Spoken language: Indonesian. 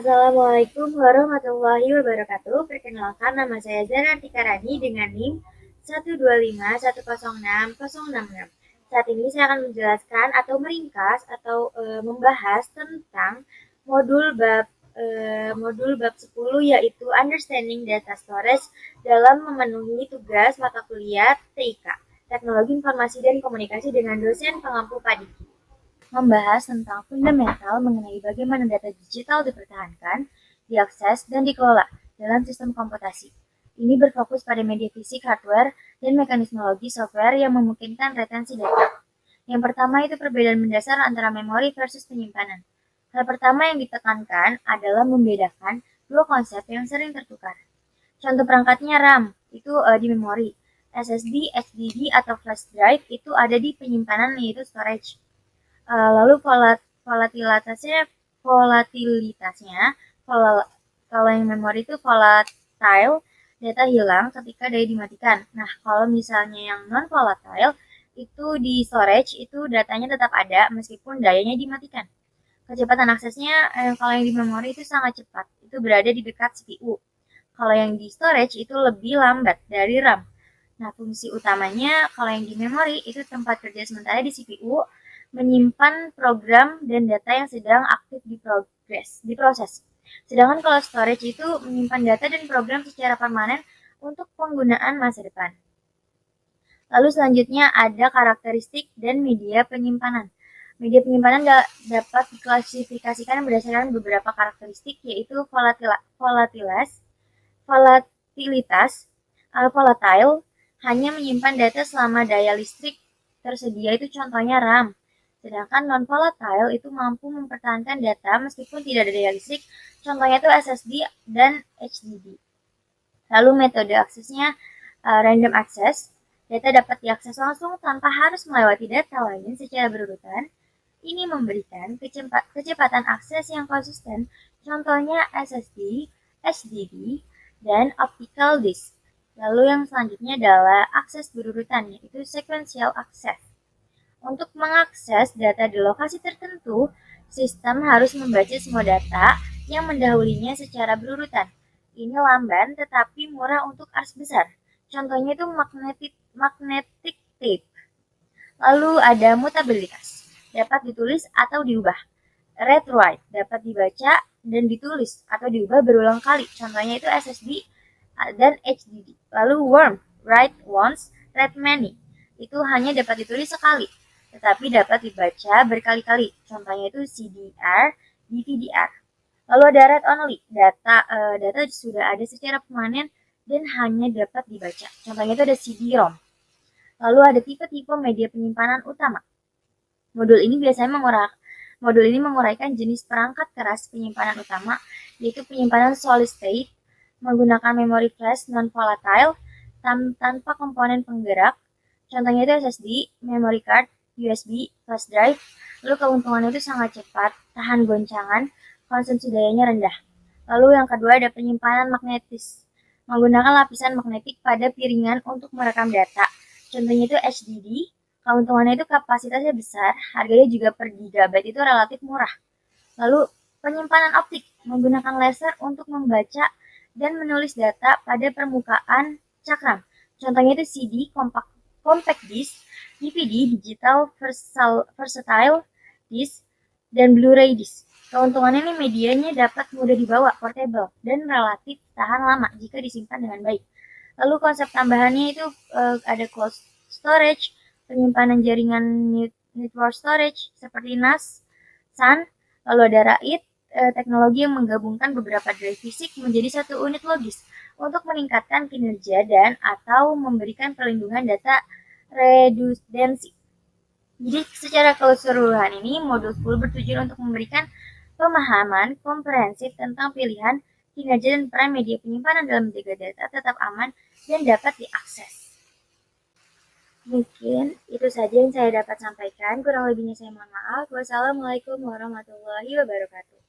Assalamualaikum warahmatullahi wabarakatuh. Perkenalkan, nama saya Zara Tikarani dengan NIM 125106066. Saat ini saya akan menjelaskan atau meringkas atau membahas tentang modul bab modul bab 10, yaitu Understanding Data Storage dalam memenuhi tugas mata kuliah TIK, Teknologi Informasi dan Komunikasi, dengan dosen pengampu Padiki. Membahas tentang fundamental mengenai bagaimana data digital dipertahankan, diakses, dan dikelola dalam sistem komputasi. Ini berfokus pada media fisik, hardware, dan mekanisme logis software yang memungkinkan retensi data. Yang pertama itu perbedaan mendasar antara memori versus penyimpanan. Hal pertama yang ditekankan adalah membedakan dua konsep yang sering tertukar. Contoh perangkatnya RAM, itu di memori. SSD, HDD, atau flash drive itu ada di penyimpanan, yaitu storage. Lalu volatilitasnya, kalau yang memori itu volatile, data hilang ketika daya dimatikan. Nah, kalau misalnya yang non volatile itu di storage, itu datanya tetap ada meskipun dayanya dimatikan. Kecepatan aksesnya, kalau yang di memori itu sangat cepat, itu berada di dekat CPU. Kalau yang di storage itu lebih lambat dari RAM. Nah, fungsi utamanya kalau yang di memori itu tempat kerja sementara di CPU, menyimpan program dan data yang sedang aktif diproses. Sedangkan kalau storage itu menyimpan data dan program secara permanen untuk penggunaan masa depan. Lalu selanjutnya ada karakteristik dan media penyimpanan. Media penyimpanan dapat diklasifikasikan berdasarkan beberapa karakteristik, yaitu volatilitas, volatile, hanya menyimpan data selama daya listrik tersedia, itu contohnya RAM. Sedangkan non-volatile itu mampu mempertahankan data meskipun tidak ada daya listrik, contohnya itu SSD dan HDD. Lalu metode aksesnya random access, data dapat diakses langsung tanpa harus melewati data lain secara berurutan. Ini memberikan kecepatan akses yang konsisten, contohnya SSD, HDD, dan optical disk. Lalu yang selanjutnya adalah akses berurutan, yaitu sequential access. Untuk mengakses data di lokasi tertentu, sistem harus membaca semua data yang mendahulinya secara berurutan. Ini lamban tetapi murah untuk arus besar. Contohnya itu magnetic tape. Lalu ada mutabilitas, dapat ditulis atau diubah. Read write, dapat dibaca dan ditulis atau diubah berulang kali. Contohnya itu SSD dan HDD. Lalu worm, write once, read many. Itu hanya dapat ditulis sekali, tetapi dapat dibaca berkali-kali. Contohnya itu CDR, DVD-R. Lalu ada read only, data sudah ada secara permanen dan hanya dapat dibaca. Contohnya itu ada CD-ROM. Lalu ada tipe-tipe media penyimpanan utama. Modul ini menguraikan jenis perangkat keras penyimpanan utama, yaitu penyimpanan solid state menggunakan memori flash non-volatile tanpa komponen penggerak. Contohnya itu SSD, memory card, USB, flash drive. Lalu keuntungannya itu sangat cepat, tahan goncangan, konsumsi dayanya rendah. Lalu yang kedua ada penyimpanan magnetis, menggunakan lapisan magnetik pada piringan untuk merekam data. Contohnya itu HDD, keuntungannya itu kapasitasnya besar, harganya juga per gigabyte itu relatif murah. Lalu penyimpanan optik, menggunakan laser untuk membaca dan menulis data pada permukaan cakram. Contohnya itu CD, compact disc, DVD, digital versatile disc, dan Blu-ray disc. Keuntungannya ini medianya dapat mudah dibawa, portable, dan relatif tahan lama jika disimpan dengan baik. Lalu konsep tambahannya itu ada cloud storage, penyimpanan jaringan network storage seperti NAS, SAN. Lalu ada RAID, teknologi yang menggabungkan beberapa drive fisik menjadi satu unit logis untuk meningkatkan kinerja dan atau memberikan perlindungan data redundancy. Jadi secara keseluruhan ini modul 10 bertujuan untuk memberikan pemahaman komprehensif tentang pilihan, kinerja, dan peran media penyimpanan dalam menjaga data tetap aman dan dapat diakses. Mungkin itu saja yang saya dapat sampaikan. Kurang lebihnya saya mohon maaf. Wassalamualaikum warahmatullahi wabarakatuh.